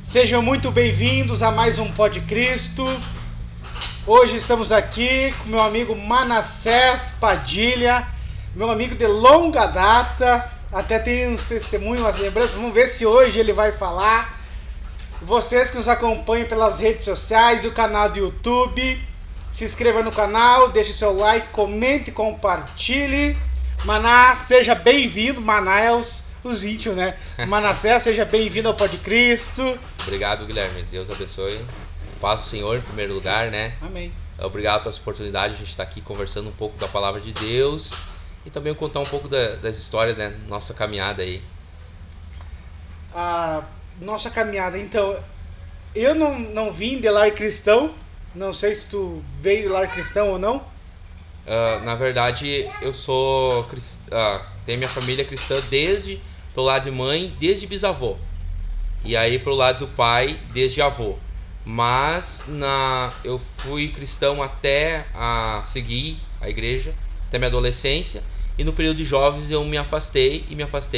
Sejam muito bem-vindos a mais um Pod Cristo. Hoje estamos aqui com meu amigo Manassés Padilha, meu amigo de longa data, até tem uns testemunhos, umas lembranças, vamos ver se hoje ele vai falar. Vocês que nos acompanham pelas redes sociais e o canal do YouTube, se inscreva no canal, deixe seu like, comente e compartilhe. Maná, seja bem-vindo. Maná é os íntimos, né? Manassés, seja bem-vindo ao Pod Cristo. Obrigado, Guilherme. Deus abençoe. Paz do Senhor em primeiro lugar, né? Amém. Obrigado pela oportunidade de a gente estar aqui conversando um pouco da palavra de Deus e também contar um pouco das histórias, né? Nossa caminhada aí. A nossa caminhada, então, eu não vim de lar cristão, não sei se tu veio de lar cristão ou não. Na verdade, eu sou tenho minha família cristã desde pelo lado de mãe, desde bisavô. E aí pro lado do pai, desde avô. Mas eu fui cristão até seguir a igreja, até minha adolescência. E no período de jovens eu me afastei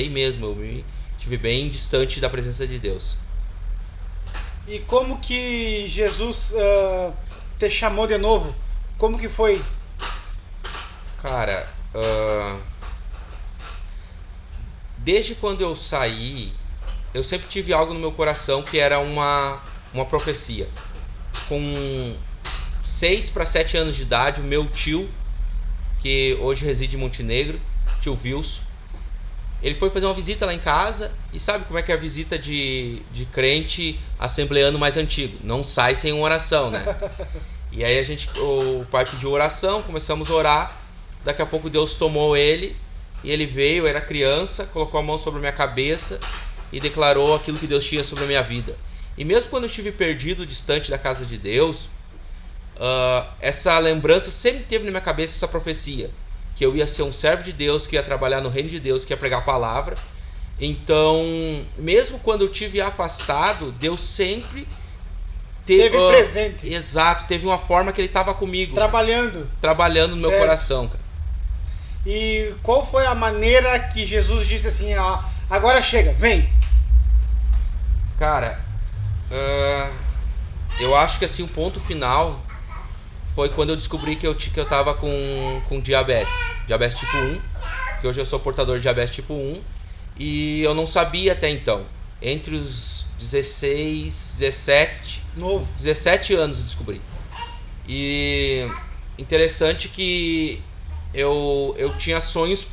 mesmo. Eu me estive bem distante da presença de Deus. E como que Jesus te chamou de novo? Como que foi? Cara, desde quando eu saí, eu sempre tive algo no meu coração que era uma profecia. Com 6 para 7 anos de idade, o meu tio, que hoje reside em Montenegro, tio Wilson, ele foi fazer uma visita lá em casa. E sabe como é que é a visita de crente assembleano mais antigo? Não sai sem uma oração, né? E aí o pai pediu oração, começamos a orar. Daqui a pouco Deus tomou ele, e ele veio, eu era criança, colocou a mão sobre a minha cabeça e declarou aquilo que Deus tinha sobre a minha vida. E mesmo quando eu estive perdido, distante da casa de Deus, essa lembrança sempre teve na minha cabeça, essa profecia, que eu ia ser um servo de Deus, que ia trabalhar no reino de Deus, que ia pregar a palavra. Então, mesmo quando eu estive afastado, Deus sempre teve presente. Exato, teve uma forma que ele estava comigo. Trabalhando no meu coração, cara. E qual foi a maneira que Jesus disse assim, agora chega, vem? Cara, eu acho que assim, o ponto final foi quando eu descobri que eu tava com diabetes tipo 1, que hoje eu sou portador de diabetes tipo 1, e eu não sabia até então. Entre os 16, 17 anos eu descobri. E interessante que eu tinha sonhos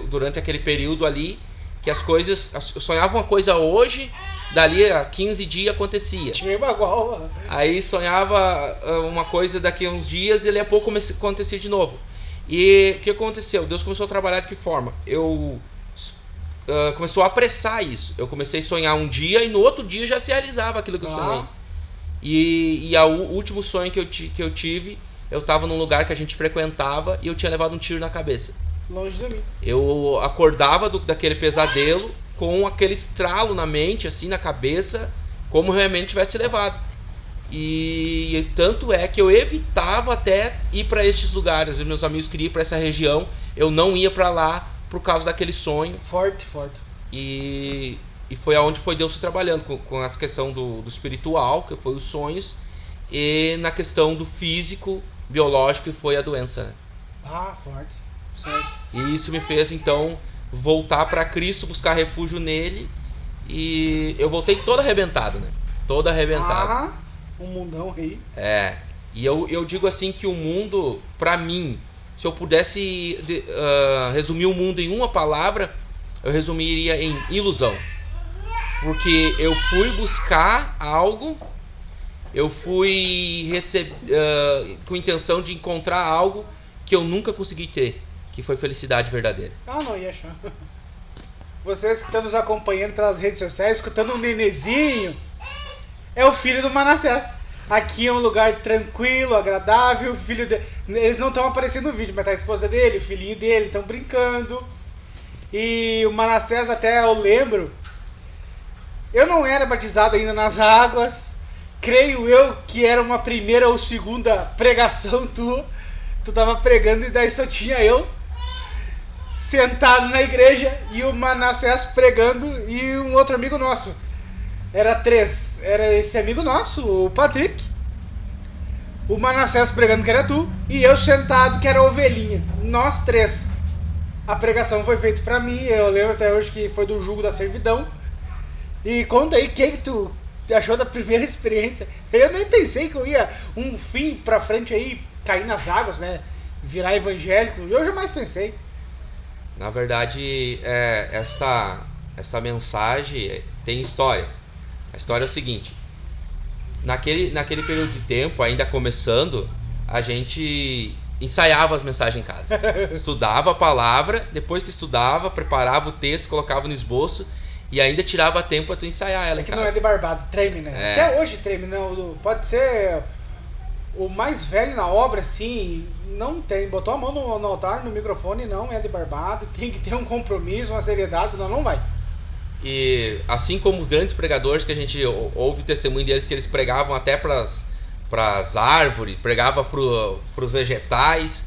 durante aquele período ali, que as coisas, eu sonhava uma coisa hoje, dali a 15 dias acontecia. Aí sonhava uma coisa daqui a uns dias e daqui a pouco acontecia de novo. E o que aconteceu? Deus começou a trabalhar de que forma? Começou a apressar isso. Eu comecei a sonhar um dia e no outro dia já se realizava aquilo que eu sonhei. E o último sonho que eu tive, eu estava num lugar que a gente frequentava e eu tinha levado um tiro na cabeça. Longe de mim. Eu acordava daquele pesadelo com aquele estralo na mente, assim, na cabeça, como realmente tivesse levado. E tanto é que eu evitava até ir para estes lugares. Os meus amigos queriam ir para essa região, eu não ia para lá por causa daquele sonho. Forte. E foi aonde foi Deus trabalhando com essa questão do espiritual, que foi os sonhos, e na questão do físico, biológico, que foi a doença, né? Forte. Certo. E isso me fez, então, voltar para Cristo, buscar refúgio nele. E eu voltei todo arrebentado, né? Todo arrebentado. Um mundão aí. E eu digo assim que o mundo, para mim, se eu pudesse resumir o mundo em uma palavra, eu resumiria em ilusão. Porque eu fui buscar algo, eu fui com a intenção de encontrar algo que eu nunca consegui ter, que foi felicidade verdadeira. Não ia achar. Vocês que estão nos acompanhando pelas redes sociais, escutando o Nenezinho, é o filho do Manassés. Aqui é um lugar tranquilo, agradável. Eles não estão aparecendo no vídeo, mas tá a esposa dele, o filhinho dele, estão brincando. E o Manassés, até eu lembro, eu não era batizado ainda nas águas. Creio eu que era uma primeira ou segunda pregação tua. Tu tava pregando e daí só tinha eu sentado na igreja e o Manassés pregando e um outro amigo nosso. Era 3. Era esse amigo nosso, o Patrick. O Manassés pregando que era tu. E eu sentado que era a ovelhinha. Nós 3. A pregação foi feita pra mim. Eu lembro até hoje que foi do jugo da servidão. E conta aí, o que tu achou da primeira experiência? Eu nem pensei que eu ia um fim pra frente aí, cair nas águas, né? Virar evangélico. Eu jamais pensei. Na verdade, essa mensagem tem história. A história é o seguinte: naquele período de tempo, ainda começando, a gente ensaiava as mensagens em casa. Estudava a palavra, depois que estudava, preparava o texto, colocava no esboço e ainda tirava tempo para tu ensaiar ela em casa. Não é de barbado, treme, né? Até hoje treme, não. Pode ser o mais velho na obra, assim, não tem. Botou a mão no altar, no microfone, não é de barbado. Tem que ter um compromisso, uma seriedade, senão não vai. E assim como grandes pregadores que a gente ouve testemunho deles, que eles pregavam até para as árvores, pregava para os vegetais,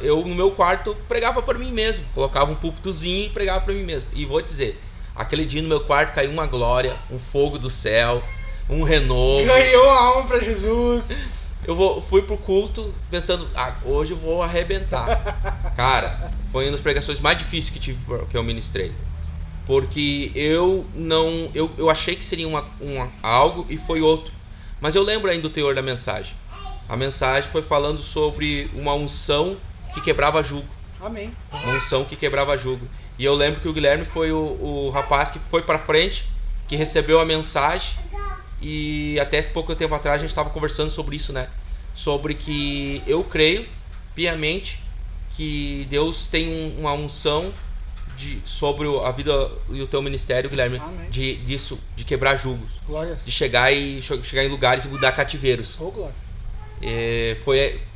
eu no meu quarto pregava para mim mesmo, colocava um púlpitozinho e pregava para mim mesmo. E vou te dizer, aquele dia no meu quarto caiu uma glória, um fogo do céu, um renovo. Ganhou a alma para Jesus. Fui pro culto pensando, hoje eu vou arrebentar. Cara, foi uma das pregações mais difíceis que eu ministrei. Porque eu achei que seria algo e foi outro. Mas eu lembro ainda do teor da mensagem. A mensagem foi falando sobre uma unção que quebrava jugo. Amém. Uma unção que quebrava jugo. E eu lembro que o Guilherme foi o rapaz que foi pra frente, que recebeu a mensagem. E até esse pouco tempo atrás a gente estava conversando sobre isso, né? Sobre que eu creio piamente que Deus tem uma unção sobre a vida e o teu ministério, Guilherme, de quebrar julgos, Glórias. de chegar em lugares e mudar cativeiros. Oh, glória.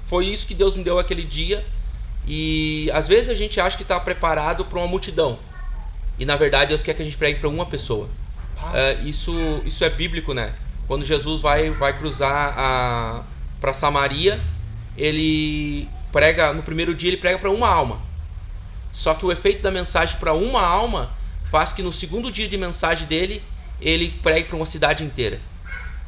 Foi isso que Deus me deu aquele dia. E às vezes a gente acha que está preparado para uma multidão, e na verdade Deus quer que a gente pregue para uma pessoa. Isso é bíblico, né? Quando Jesus vai cruzar para Samaria, ele prega, no primeiro dia ele prega para uma alma. Só que o efeito da mensagem para uma alma faz que no segundo dia de mensagem dele, ele pregue para uma cidade inteira.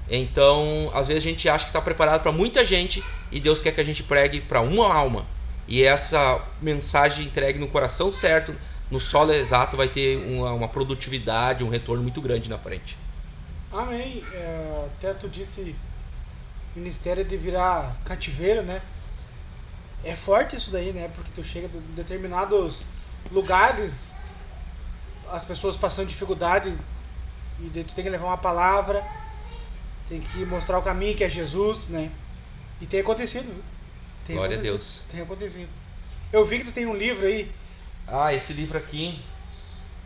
Então, às vezes a gente acha que está preparado para muita gente e Deus quer que a gente pregue para uma alma. E essa mensagem entregue no coração certo, no solo exato, vai ter uma produtividade, um retorno muito grande na frente. Amém. Até tu disse, ministério de virar cativeiro, né? É forte isso daí, né? Porque tu chega em determinados lugares, as pessoas passando dificuldade, e daí tu tem que levar uma palavra, tem que mostrar o caminho que é Jesus, né? E tem acontecido, viu? Glória a Deus. Tem acontecido. Eu vi que tu tem um livro aí. Esse livro aqui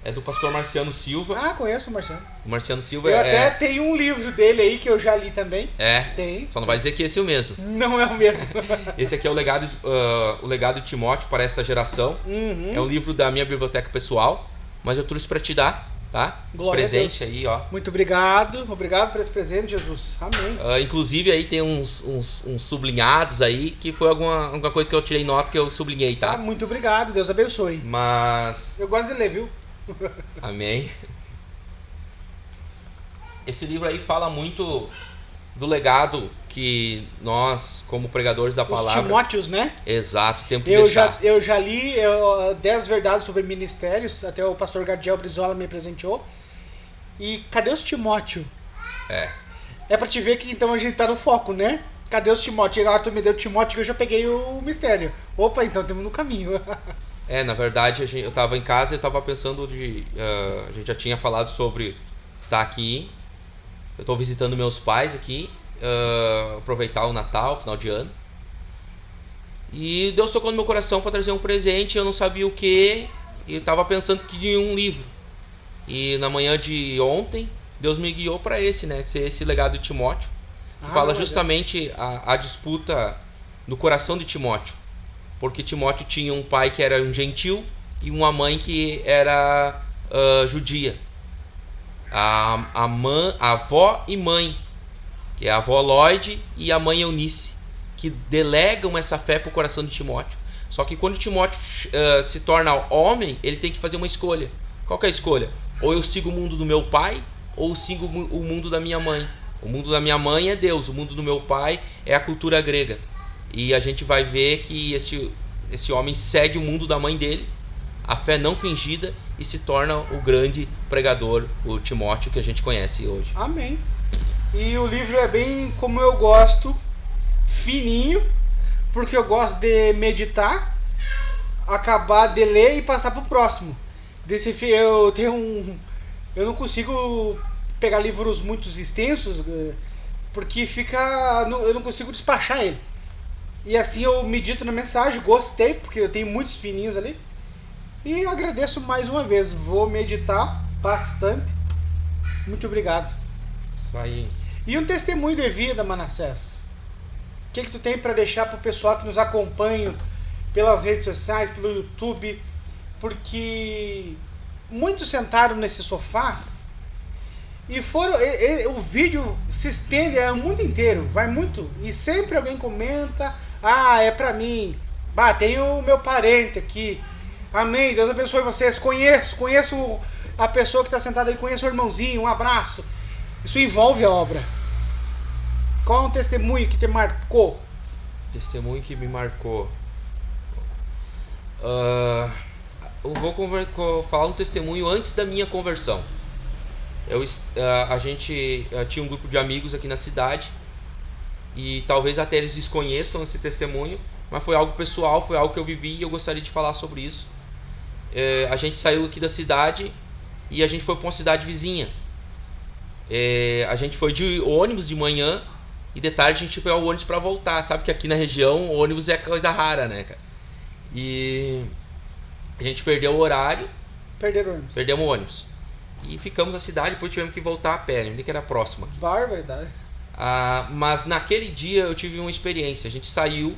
é do pastor Marciano Silva. Conheço o Marciano. O Marciano Silva Eu até tenho um livro dele aí que eu já li também. Tem. Só não vai dizer que esse é o mesmo. Não é o mesmo. Esse aqui é o legado de Timóteo para esta geração. Uhum. É um livro da minha biblioteca pessoal, mas eu trouxe para te dar, tá? Glória presente a Deus. Aí, ó. Muito obrigado. Obrigado por esse presente, Jesus. Amém. Inclusive aí tem uns sublinhados aí, que foi alguma coisa que eu tirei nota que eu sublinhei, tá? Muito obrigado. Deus abençoe. Mas... eu gosto de ler, viu? Amém. Esse livro aí fala muito do legado que nós, como pregadores da palavra... Os Timóteos, né? Exato, temos que deixar. Eu já li 10 verdades sobre ministérios, até o pastor Gadiel Brizola me presenteou. E cadê os Timóteo? É pra te ver que então a gente tá no foco, né? Cadê os Timóteo? Agora tu me deu Timóteo que eu já peguei o mistério. Opa, então estamos no caminho. Na verdade, eu tava em casa e eu tava pensando a gente já tinha falado sobre estar aqui. Eu tô visitando meus pais aqui, aproveitar o Natal, final de ano. E Deus tocou no meu coração para trazer um presente, eu não sabia o que, e eu tava pensando que ia um livro. E na manhã de ontem, Deus me guiou para esse, né? Esse legado de Timóteo, que fala justamente a disputa no coração de Timóteo. Porque Timóteo tinha um pai que era um gentil e uma mãe que era judia. A avó e mãe, que é a avó Lloyd e a mãe Eunice, que delegam essa fé para o coração de Timóteo. Só que quando Timóteo se torna homem, ele tem que fazer uma escolha. Qual que é a escolha? Ou eu sigo o mundo do meu pai, ou sigo o mundo da minha mãe. O mundo da minha mãe é Deus, o mundo do meu pai é a cultura grega. E a gente vai ver que esse homem segue o mundo da mãe dele, a fé não fingida, e se torna o grande pregador, o Timóteo que a gente conhece hoje. Amém. E o livro é bem como eu gosto, fininho, porque eu gosto de meditar, acabar de ler e passar pro próximo. Eu não consigo pegar livros muito extensos, porque eu não consigo despachar ele. E assim eu medito na mensagem, gostei, porque eu tenho muitos fininhos ali. E agradeço mais uma vez, vou meditar bastante. Muito obrigado. Isso aí. E um testemunho de vida, Manassés. O que tu tem para deixar pro pessoal que nos acompanha pelas redes sociais, pelo YouTube? Porque muitos sentaram nesses sofás e o vídeo se estende o mundo inteiro, vai muito, e sempre alguém comenta: ah, é pra mim, tem o meu parente aqui, amém, Deus abençoe vocês, conheço a pessoa que está sentada aí, conheço o irmãozinho, um abraço. Isso envolve a obra. Qual é um testemunho que te marcou? Testemunho que me marcou. Eu vou falar um testemunho antes da minha conversão. A gente tinha um grupo de amigos aqui na cidade, e talvez até eles desconheçam esse testemunho, mas foi algo pessoal, foi algo que eu vivi e eu gostaria de falar sobre isso. A gente saiu aqui da cidade e a gente foi para uma cidade vizinha. A gente foi de ônibus de manhã e de tarde a gente pegou o ônibus para voltar. Sabe que aqui na região o ônibus é coisa rara, né, cara? E a gente perdeu o horário. Perdemos o ônibus. E ficamos na cidade, depois tivemos que voltar a pé, ainda que era próximo aqui. Barbaridade. Mas naquele dia eu tive uma experiência. A gente saiu,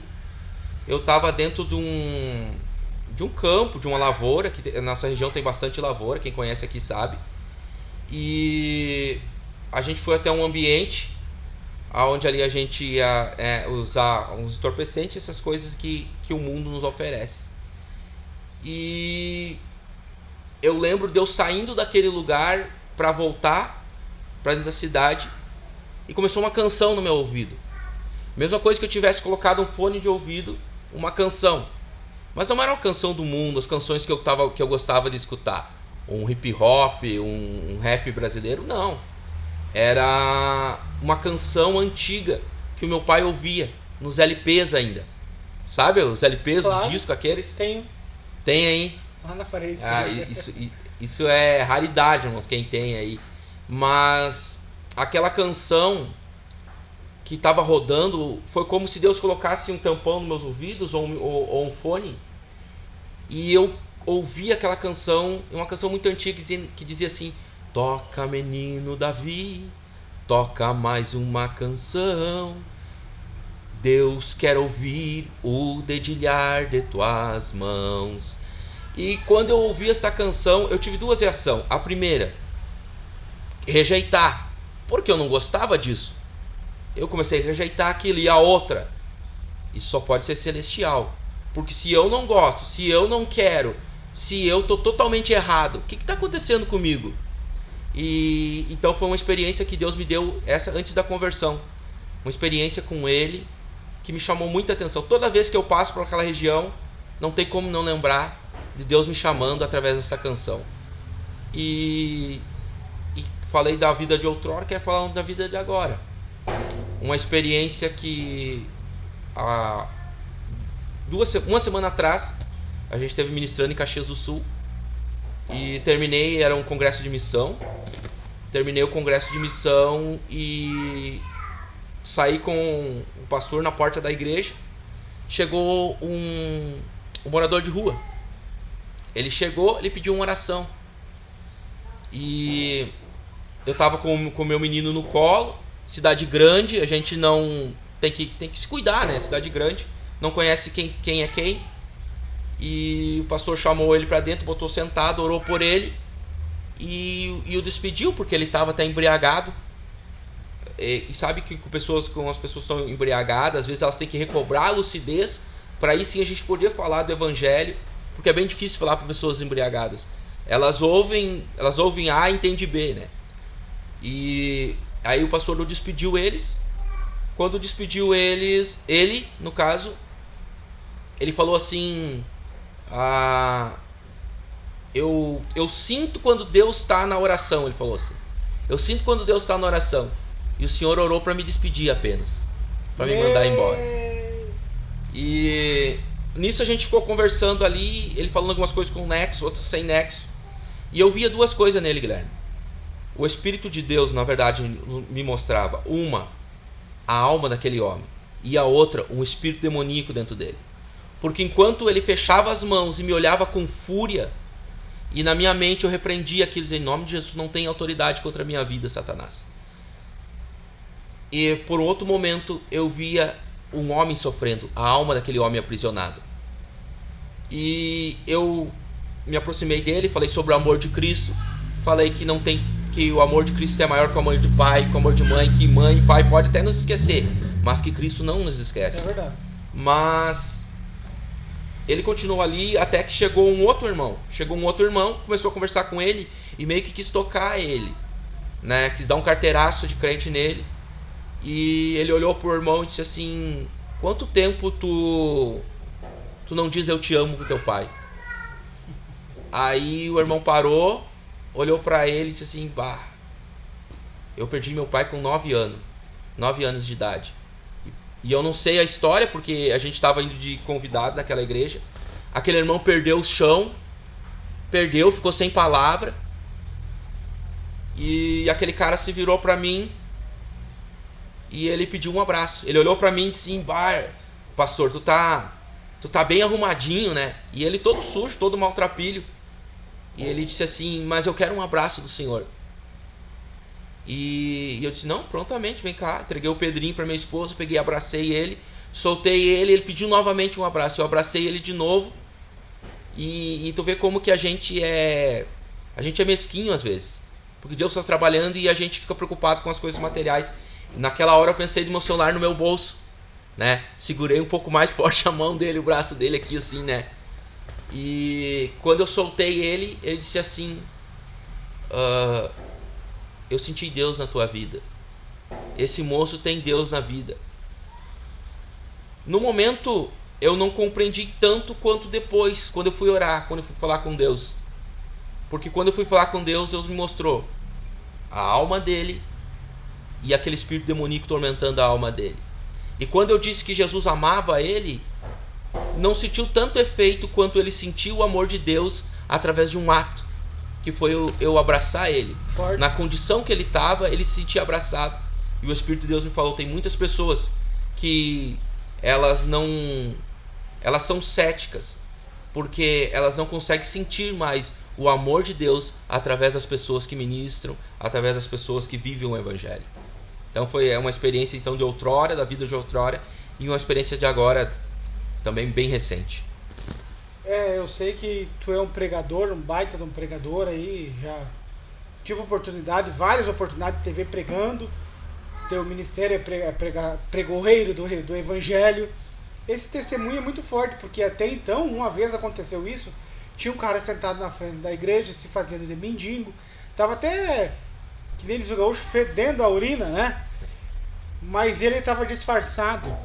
eu estava dentro de um campo, de uma lavoura, que a nossa região tem bastante lavoura, quem conhece aqui sabe. E a gente foi até um ambiente onde ali a gente ia usar uns entorpecentes, essas coisas que o mundo nos oferece. E eu lembro de eu saindo daquele lugar para voltar para dentro da cidade, e começou uma canção no meu ouvido. Mesma coisa que eu tivesse colocado um fone de ouvido, uma canção. Mas não era uma canção do mundo, as canções que eu gostava de escutar. Um hip hop, um rap brasileiro, não. Era uma canção antiga que o meu pai ouvia, nos LPs ainda. Sabe os LPs, claro, os discos aqueles? Tenho. Tem aí? Lá na parede. Isso é raridade, irmãos, quem tem aí. Mas aquela canção que estava rodando, foi como se Deus colocasse um tampão nos meus ouvidos ou um fone, e eu ouvi aquela canção, uma canção muito antiga que dizia assim: toca, menino Davi, toca mais uma canção, Deus quer ouvir o dedilhar de tuas mãos. E quando eu ouvi essa canção, eu tive duas reações. A primeira, rejeitar, porque eu não gostava disso. Eu comecei a rejeitar aquilo. E a outra, isso só pode ser celestial, porque se eu não gosto, se eu não quero, se eu tô totalmente errado, o que está acontecendo comigo? E então foi uma experiência que Deus me deu essa antes da conversão, uma experiência com Ele que me chamou muita atenção. Toda vez que eu passo por aquela região, não tem como não lembrar de Deus me chamando através dessa canção. E falei da vida de outrora, quero falar da vida de agora. Uma experiência que uma semana atrás a gente esteve ministrando em Caxias do Sul, e era um congresso de missão. Terminei o congresso de missão e saí com o pastor na porta da igreja. Chegou um morador de rua. Ele chegou, ele pediu uma oração. E eu tava com o meu menino no colo. Cidade grande, a gente não tem que se cuidar, né? Cidade grande, não conhece quem é quem. E o pastor chamou ele para dentro, botou sentado, orou por ele e o despediu, porque ele estava até embriagado. E sabe que quando as pessoas estão embriagadas, às vezes elas têm que recobrar a lucidez, para aí sim a gente poder falar do evangelho, porque é bem difícil falar para pessoas embriagadas. Elas ouvem A e entendem B, né? E aí o pastor não despediu eles. Quando despediu eles, ele, no caso, ele falou assim: eu sinto quando Deus está na oração. Ele falou assim: eu sinto quando Deus está na oração. E o Senhor orou para me despedir apenas, para me mandar embora. E nisso a gente ficou conversando ali, ele falando algumas coisas com nexo, outras sem nexo. E eu via duas coisas nele, Guilherme. O Espírito de Deus, na verdade, me mostrava uma, a alma daquele homem, e a outra, um espírito demoníaco dentro dele. Porque enquanto ele fechava as mãos e me olhava com fúria, e na minha mente eu repreendia aquilo, dizendo: em nome de Jesus, não tem autoridade contra a minha vida, Satanás. E por outro momento eu via um homem sofrendo, a alma daquele homem aprisionada. E eu me aproximei dele, falei sobre o amor de Cristo, falei que não tem, que o amor de Cristo é maior que o amor de pai, que o amor de mãe, que mãe e pai pode até nos esquecer, mas que Cristo não nos esquece. É verdade. Mas ele continuou ali até que chegou um outro irmão. Começou a conversar com ele e meio que quis tocar ele, né? Quis dar um carteiraço de crente nele. E ele olhou pro irmão e disse assim: quanto tempo tu não diz eu te amo pro teu pai? Aí o irmão parou, olhou pra ele e disse assim: bah, eu perdi meu pai com 9 anos de idade. E eu não sei a história, porque a gente estava indo de convidado naquela igreja. Aquele irmão perdeu o chão, ficou sem palavra. E aquele cara se virou pra mim e ele pediu um abraço. Ele olhou pra mim e disse assim: bah, pastor, tu tá bem arrumadinho, né? E ele todo sujo, todo maltrapilho. E ele disse assim: mas eu quero um abraço do senhor. E eu disse: não, prontamente, vem cá. Entreguei o Pedrinho para minha esposa, peguei, abracei ele, soltei ele pediu novamente um abraço. Eu abracei ele de novo. E tu vê como que a gente é mesquinho às vezes, porque Deus está trabalhando e a gente fica preocupado com as coisas materiais. Naquela hora eu pensei no meu celular no meu bolso, né? Segurei um pouco mais forte a mão dele, o braço dele aqui assim, né? E quando eu soltei ele disse assim: eu senti Deus na tua vida. Esse moço tem Deus na vida. No momento eu não compreendi tanto quanto depois, quando eu fui orar, quando eu fui falar com Deus. Porque quando eu fui falar com Deus, Deus me mostrou a alma dele e aquele espírito demoníaco tormentando a alma dele. E quando eu disse que Jesus amava ele, não sentiu tanto efeito quanto ele sentiu o amor de Deus através de um ato, que foi eu abraçar ele. Forte. Na condição que ele estava, ele se sentia abraçado. E o Espírito de Deus me falou: tem muitas pessoas que elas são céticas, porque elas não conseguem sentir mais o amor de Deus através das pessoas que ministram, através das pessoas que vivem o Evangelho. Então foi uma experiência então de outrora, da vida de outrora, e uma experiência de agora também bem recente. Eu sei que tu é um pregador, um baita de um pregador aí, já tive várias oportunidades de te ver pregando. Teu ministério é pregoeiro do Evangelho. Esse testemunho é muito forte, porque até então, uma vez aconteceu isso, tinha um cara sentado na frente da igreja, se fazendo de mendigo, tava até, que nem eles o gaúcho, fedendo a urina, né? Mas ele estava disfarçado,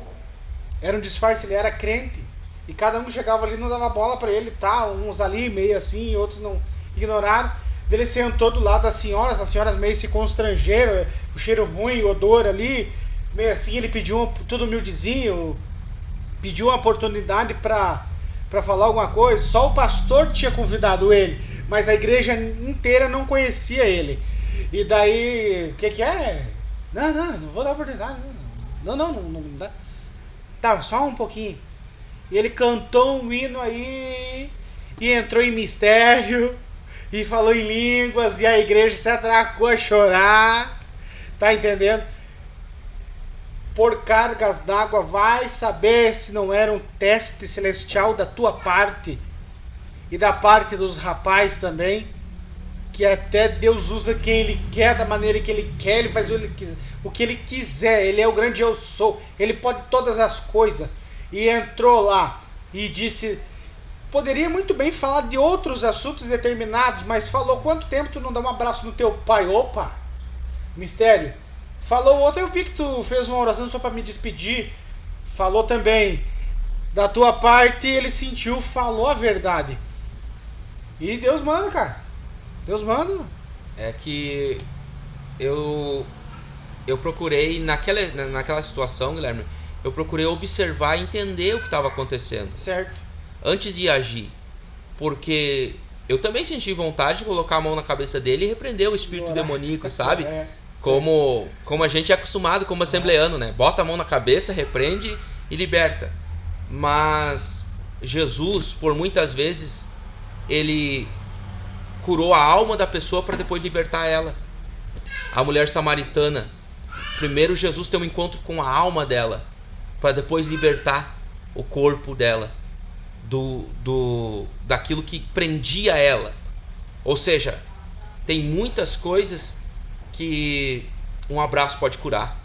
era um disfarce, ele era crente, e cada um chegava ali e não dava bola para ele, tá? Uns ali meio assim, outros não ignoraram. Ele sentou do lado das senhoras, as senhoras meio se constrangeram, o cheiro ruim, o odor ali, meio assim. Ele pediu, tudo humildezinho, pediu uma oportunidade para falar alguma coisa. Só o pastor tinha convidado ele, mas a igreja inteira não conhecia ele. E daí, o que é? Não vou dar oportunidade. Não dá. Tá, só um pouquinho. E ele cantou um hino aí e entrou em mistério e falou em línguas, e a igreja se atracou a chorar, tá entendendo? Por cargas d'água, vai saber se não era um teste celestial da tua parte e da parte dos rapazes também, que até Deus usa quem Ele quer, da maneira que Ele quer, Ele faz o que Ele quiser. Ele é o grande eu sou, Ele pode todas as coisas. E entrou lá e disse, poderia muito bem falar de outros assuntos determinados, mas falou: quanto tempo tu não dá um abraço no teu pai? Opa, Mistério. Falou outra, eu vi que tu fez uma oração só para me despedir. Falou também da tua parte, ele sentiu, falou a verdade. E Deus manda, cara. Deus manda. É que eu procurei, naquela situação, Guilherme, eu procurei observar e entender o que estava acontecendo. Certo. Antes de agir. Porque eu também senti vontade de colocar a mão na cabeça dele e repreender o espírito demoníaco, sabe? Como a gente é acostumado como assembleano, né? Bota a mão na cabeça, repreende e liberta. Mas Jesus, por muitas vezes, ele curou a alma da pessoa para depois libertar ela. A mulher samaritana, primeiro Jesus tem um encontro com a alma dela para depois libertar o corpo dela daquilo que prendia ela. Ou seja, tem muitas coisas que um abraço pode curar.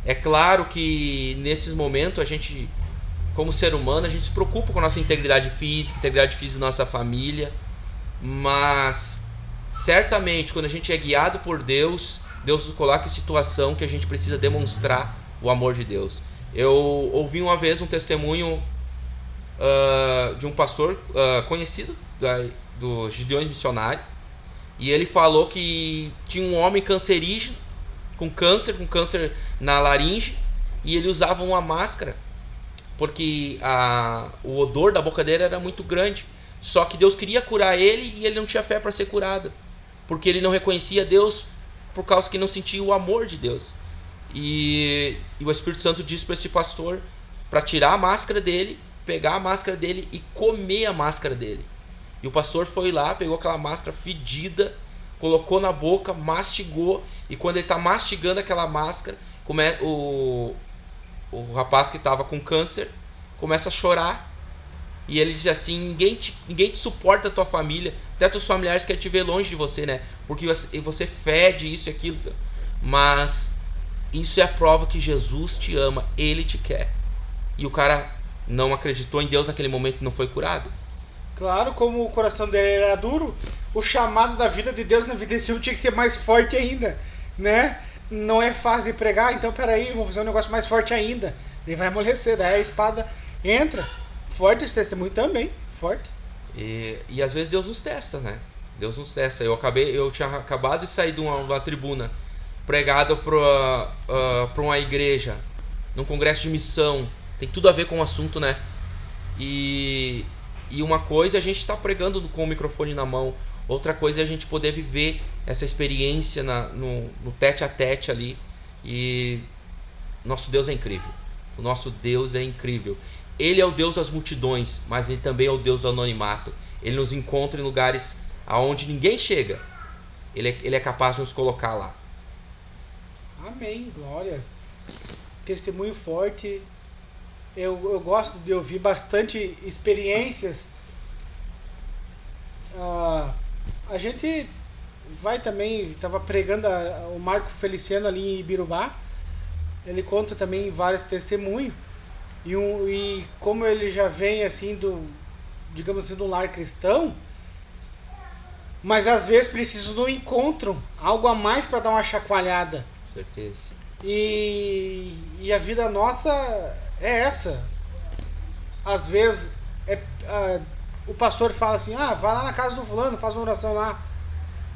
É claro que nesses momentos a gente, como ser humano, a gente se preocupa com a nossa integridade física da nossa família, mas certamente quando a gente é guiado por Deus, Deus nos coloca em situação que a gente precisa demonstrar o amor de Deus. Eu ouvi uma vez um testemunho de um pastor conhecido dos Gideões Missionários, e ele falou que tinha um homem cancerígeno, com câncer na laringe, e ele usava uma máscara porque o odor da boca dele era muito grande. Só que Deus queria curar ele e ele não tinha fé para ser curado, porque ele não reconhecia Deus por causa que não sentia o amor de Deus. E o Espírito Santo disse para esse pastor para tirar a máscara dele, pegar a máscara dele e comer a máscara dele. E o pastor foi lá, pegou aquela máscara fedida, colocou na boca, mastigou, e quando ele está mastigando aquela máscara, o rapaz que estava com câncer começa a chorar. E ele diz assim: ninguém te suporta da tua família, até teus familiares querem te ver longe de você, né? Porque você fede isso e aquilo. Mas isso é a prova que Jesus te ama, Ele te quer. E o cara não acreditou em Deus naquele momento e não foi curado. Claro, como o coração dele era duro, o chamado da vida de Deus na vida desse homem tinha que ser mais forte ainda, né? Não é fácil de pregar, então peraí, vamos fazer um negócio mais forte ainda. Ele vai amolecer, daí a espada entra. Forte esse testemunho também, forte. E às vezes Deus nos testa, né? Deus nos testa. Eu tinha acabado de sair de uma tribuna pregada para uma igreja, num congresso de missão. Tem tudo a ver com o assunto, né? E uma coisa é a gente estar pregando com o microfone na mão, outra coisa é a gente poder viver essa experiência no tete a tete ali. E nosso Deus é incrível. O nosso Deus é incrível. Ele é o Deus das multidões, mas Ele também é o Deus do anonimato. Ele nos encontra em lugares aonde ninguém chega. Ele é capaz de nos colocar lá. Amém, glórias. Testemunho forte. Eu gosto de ouvir bastante experiências. A gente vai também, estava pregando o Marco Feliciano ali em Ibirubá. Ele conta também vários testemunhos. E como ele já vem assim digamos assim, do lar cristão, mas às vezes precisa de um encontro, algo a mais para dar uma chacoalhada. Certeza. E a vida nossa é essa. Às vezes o pastor fala assim: vai lá na casa do fulano, faz uma oração lá.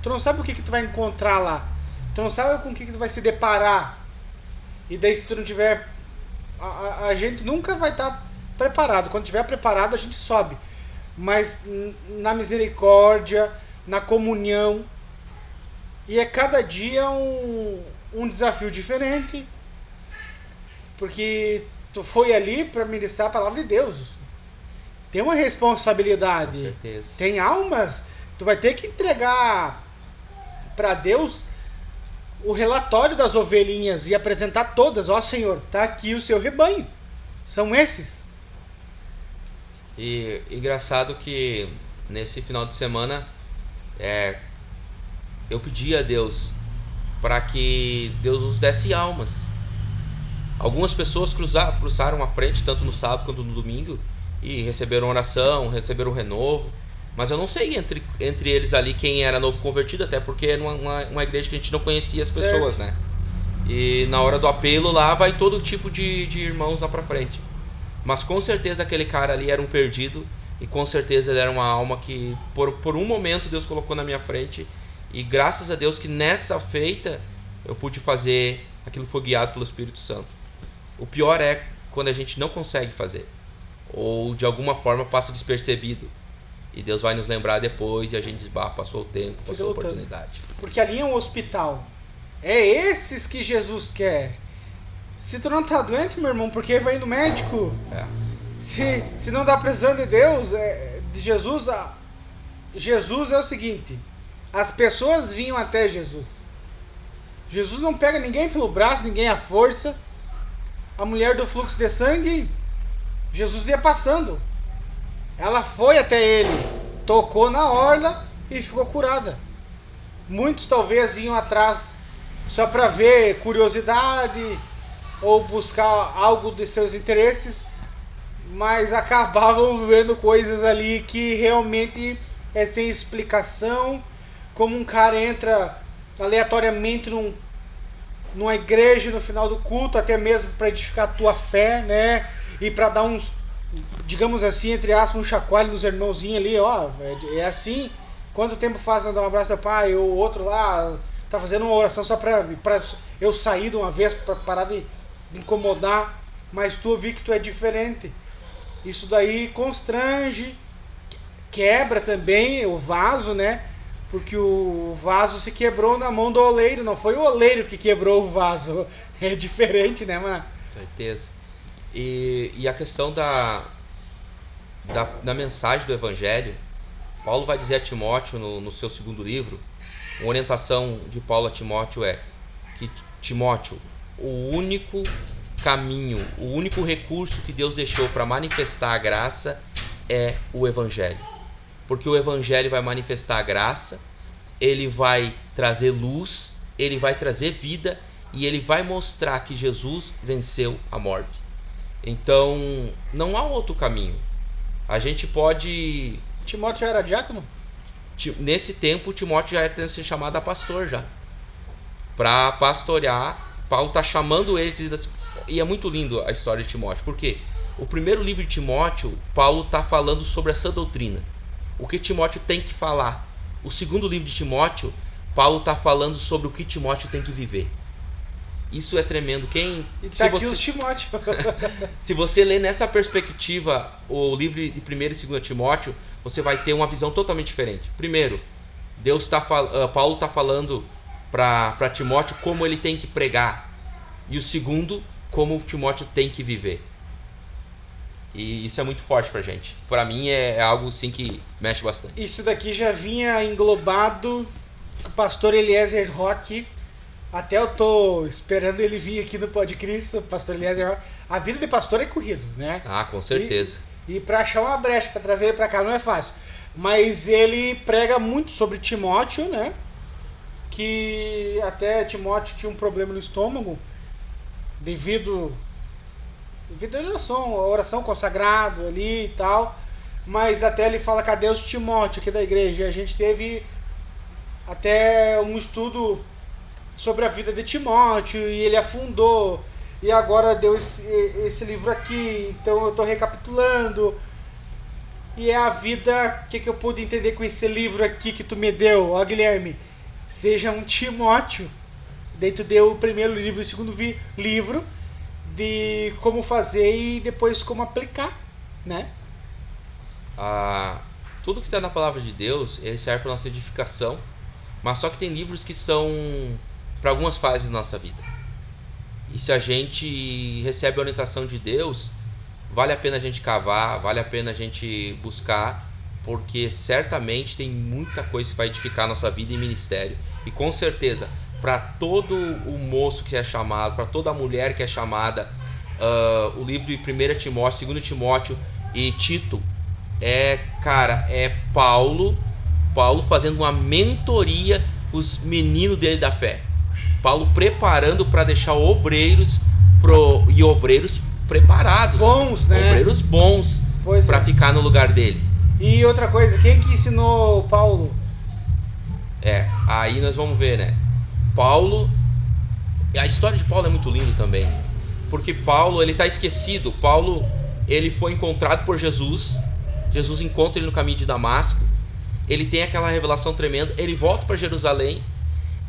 Tu não sabe o que tu vai encontrar lá. Tu não sabe com o que tu vai se deparar. E daí, se tu não tiver, a gente nunca vai estar preparado. Quando tiver preparado, a gente sobe. Mas na misericórdia, na comunhão. E é cada dia um desafio diferente. Porque tu foi ali para ministrar a palavra de Deus. Tem uma responsabilidade. Com certeza. Tem almas. Tu vai ter que entregar para Deus o relatório das ovelhinhas e apresentar todas. Ó Senhor, tá aqui o seu rebanho. São esses. E engraçado que nesse final de semana eu pedi a Deus para que Deus nos desse almas. Algumas pessoas cruzaram a frente, tanto no sábado quanto no domingo, e receberam oração, receberam renovo. Mas eu não sei entre eles ali quem era novo convertido, até porque era uma igreja que a gente não conhecia as pessoas, certo, né? E na hora do apelo lá vai todo tipo de irmãos lá pra frente. Mas com certeza aquele cara ali era um perdido, e com certeza ele era uma alma que por um momento Deus colocou na minha frente. E graças a Deus que nessa feita eu pude fazer aquilo que foi guiado pelo Espírito Santo. O pior é quando a gente não consegue fazer, ou de alguma forma passa despercebido. E Deus vai nos lembrar depois e a gente diz, passou o tempo, passou a oportunidade. Porque ali é um hospital. É esses que Jesus quer. Se tu não tá doente, meu irmão, porque vai no médico. Se não tá precisando de Deus, de Jesus, Jesus é o seguinte, as pessoas vinham até Jesus. Jesus não pega ninguém pelo braço, ninguém à força. A mulher do fluxo de sangue, Jesus ia passando. Ela foi até ele, tocou na orla e ficou curada. Muitos talvez iam atrás só para ver curiosidade ou buscar algo de seus interesses, mas acabavam vendo coisas ali que realmente é sem explicação, como um cara entra aleatoriamente numa igreja no final do culto, até mesmo para edificar a tua fé, né? E para dar uns, digamos assim, entre aspas, um chacoalho nos irmãozinhos ali, ó, é assim. Quanto tempo faz dar um abraço ao pai, ou o outro lá tá fazendo uma oração só para eu sair de uma vez, para parar de incomodar, mas tu vi que tu é diferente. Isso daí constrange, quebra também o vaso, né? Porque o vaso se quebrou na mão do oleiro, não foi o oleiro que quebrou o vaso. É diferente, né, mano? Certeza. E a questão da mensagem do Evangelho, Paulo vai dizer a Timóteo no seu segundo livro, uma orientação de Paulo a Timóteo é que, Timóteo, o único caminho, o único recurso que Deus deixou para manifestar a graça é o Evangelho. Porque o Evangelho vai manifestar a graça, ele vai trazer luz, ele vai trazer vida e ele vai mostrar que Jesus venceu a morte. Então, não há outro caminho. A gente pode... Timóteo já era diácono? Nesse tempo, Timóteo já ia ser chamado a pastor já. Para pastorear, Paulo está chamando ele, e é muito lindo a história de Timóteo. Por quê? O primeiro livro de Timóteo, Paulo está falando sobre a sã doutrina. O que Timóteo tem que falar. O segundo livro de Timóteo, Paulo está falando sobre o que Timóteo tem que viver. Isso é tremendo. E tá aqui os Timóteo. Se você ler nessa perspectiva o livro de 1 e 2 Timóteo, você vai ter uma visão totalmente diferente. Primeiro, Paulo está falando para Timóteo como ele tem que pregar. E o segundo, como Timóteo tem que viver. E isso é muito forte pra gente. Pra mim é algo assim que mexe bastante. Isso daqui já vinha englobado o pastor Eliezer Roque. Até eu tô esperando ele vir aqui no Pod Cristo, pastor Eliezer Roque. A vida de pastor é corrido, né? Ah, com certeza. E pra achar uma brecha, pra trazer ele pra cá não é fácil. Mas ele prega muito sobre Timóteo, né? Que até Timóteo tinha um problema no estômago devido à oração consagrado ali e tal, mas até ele fala, cadê os Timóteo aqui da igreja? E a gente teve até um estudo sobre a vida de Timóteo e ele afundou, e agora deu esse livro aqui, então eu estou recapitulando, e é a vida, o que eu pude entender com esse livro aqui que tu me deu, ó Guilherme, seja um Timóteo, daí tu deu o primeiro livro e o segundo livro, de como fazer e depois como aplicar, né? Tudo que está na palavra de Deus, ele serve para nossa edificação, mas só que tem livros que são para algumas fases da nossa vida. E se a gente recebe a orientação de Deus, vale a pena a gente cavar, vale a pena a gente buscar, porque certamente tem muita coisa que vai edificar a nossa vida e ministério. E com certeza, para todo o moço que é chamado, para toda a mulher que é chamada, o livro de 1 Timóteo, 2 Timóteo e Tito é Paulo fazendo uma mentoria os meninos dele da fé. Paulo preparando para deixar obreiros preparados, bons, né? Obreiros bons para ficar no lugar dele. E outra coisa, quem que ensinou Paulo? Aí nós vamos ver, né? Paulo, a história de Paulo é muito linda também, porque Paulo, ele tá esquecido. Paulo, ele foi encontrado por Jesus. Jesus encontra ele no caminho de Damasco. Ele tem aquela revelação tremenda. Ele volta para Jerusalém.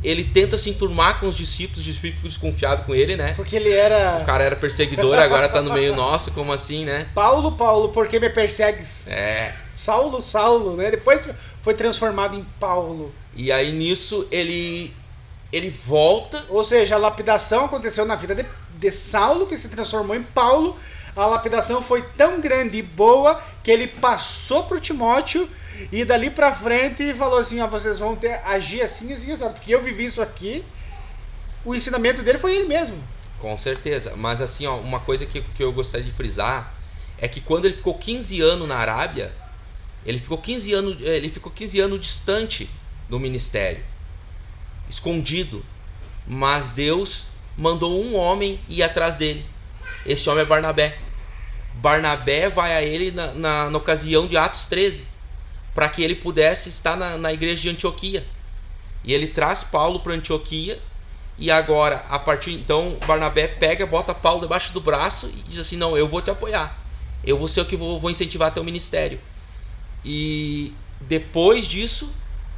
Ele tenta se enturmar com os discípulos ficam desconfiados com ele, né? Porque ele era... O cara era perseguidor, agora tá no meio nosso, como assim, né? Paulo, Paulo, por que me persegues? Saulo, Saulo, né? Depois foi transformado em Paulo. E aí nisso ele volta. Ou seja, a lapidação aconteceu na vida de Saulo, que se transformou em Paulo. A lapidação foi tão grande e boa que ele passou pro Timóteo e dali pra frente falou assim, ó, vocês vão agir assim, assim, assim, porque eu vivi isso aqui. O ensinamento dele foi ele mesmo. Com certeza, mas assim, ó, uma coisa que eu gostaria de frisar é que quando ele ficou 15 anos na Arábia, ele ficou 15 anos distante do ministério, escondido, mas Deus mandou um homem ir atrás dele. Esse homem é Barnabé. Barnabé vai a ele na ocasião de Atos 13, para que ele pudesse estar na igreja de Antioquia. E ele traz Paulo para Antioquia. E agora, a partir então, Barnabé bota Paulo debaixo do braço e diz assim, não, eu vou te apoiar. Eu vou ser o que vou incentivar teu ministério. E depois disso,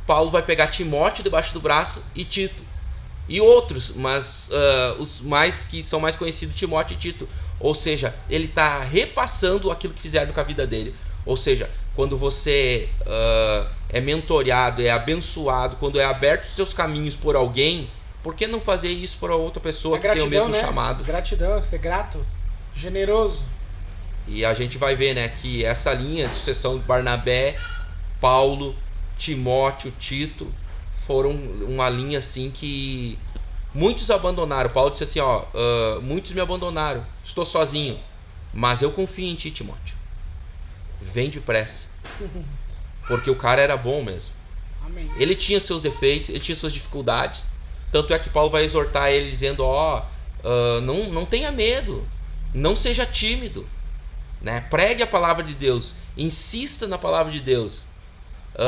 Paulo vai pegar Timóteo debaixo do braço e Tito. E outros, mas os mais que são mais conhecidos, Timóteo e Tito. Ou seja, ele está repassando aquilo que fizeram com a vida dele. Ou seja, quando você é mentoreado, é abençoado, quando é aberto os seus caminhos por alguém, por que não fazer isso para outra pessoa que tem o mesmo chamado? Gratidão, ser grato, generoso. E a gente vai ver, né, que essa linha de sucessão de Barnabé, Paulo, Timóteo, Tito, foram uma linha assim que muitos abandonaram. Paulo disse assim, ó, muitos me abandonaram, estou sozinho, mas eu confio em ti, Timóteo. Vem depressa. Porque o cara era bom mesmo. Amém. Ele tinha seus defeitos, ele tinha suas dificuldades. Tanto é que Paulo vai exortar ele dizendo, não tenha medo, não seja tímido, né? Pregue a palavra de Deus, insista na palavra de Deus,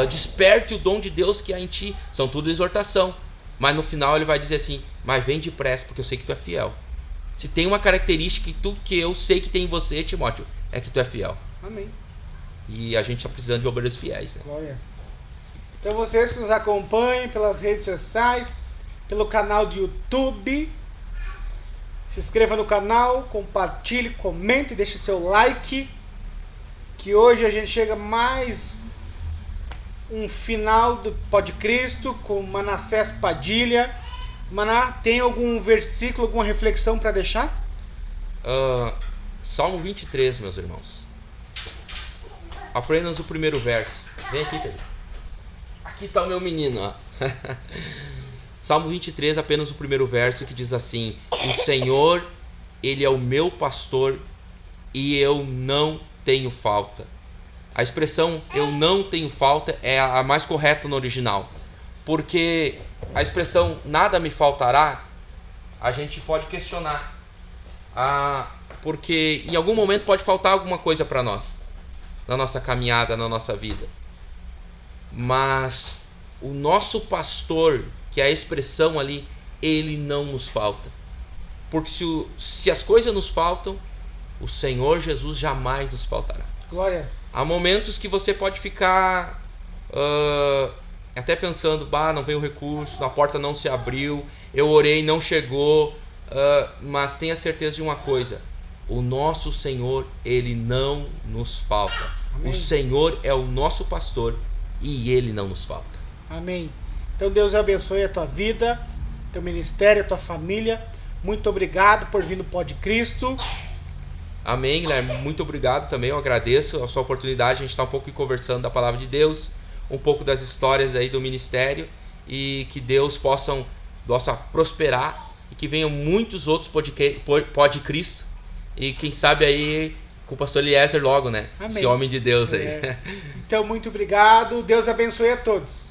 desperte o dom de Deus que há em ti. São tudo exortação. Mas no final ele vai dizer assim, mas vem depressa, porque eu sei que tu é fiel. Se tem uma característica que eu sei que tem em você, Timóteo, é que tu é fiel. Amém. E a gente está precisando de obreiros fiéis, né? Glória. Então vocês que nos acompanhem pelas redes sociais, pelo canal do YouTube, se inscreva no canal, compartilhe, comente, deixe seu like, que hoje a gente chega mais um final do Pod Cristo com Manassés Padilha. Maná, tem algum versículo, alguma reflexão para deixar? Salmo 23, meus irmãos. Apenas o primeiro verso. Vem aqui, Pedro. Aqui está o meu menino, ó. Salmo 23, apenas o primeiro verso, que diz assim: o Senhor, Ele é o meu pastor e eu não tenho falta. A expressão eu não tenho falta é a mais correta no original, porque a expressão nada me faltará, a gente pode questionar, porque em algum momento pode faltar alguma coisa para nós, na nossa caminhada, na nossa vida. Mas o nosso pastor, que é a expressão ali, ele não nos falta. Porque se as coisas nos faltam, o Senhor Jesus jamais nos faltará. Glórias. Há momentos que você pode ficar até pensando, não veio o recurso, a porta não se abriu, eu orei, não chegou, mas tenha certeza de uma coisa: o nosso Senhor, Ele não nos falta. Amém. O Senhor é o nosso pastor e Ele não nos falta. Amém. Então Deus abençoe a tua vida, teu ministério, a tua família. Muito obrigado por vir no Pod Cristo. Amém, Guilherme. Muito obrigado também. Eu agradeço a sua oportunidade. A gente está um pouco conversando da palavra de Deus, um pouco das histórias aí do ministério, e que Deus possa prosperar e que venham muitos outros Pod Cristo, e quem sabe aí com o pastor Eliezer logo, né? Amém. Esse homem de Deus aí. Então, muito obrigado. Deus abençoe a todos.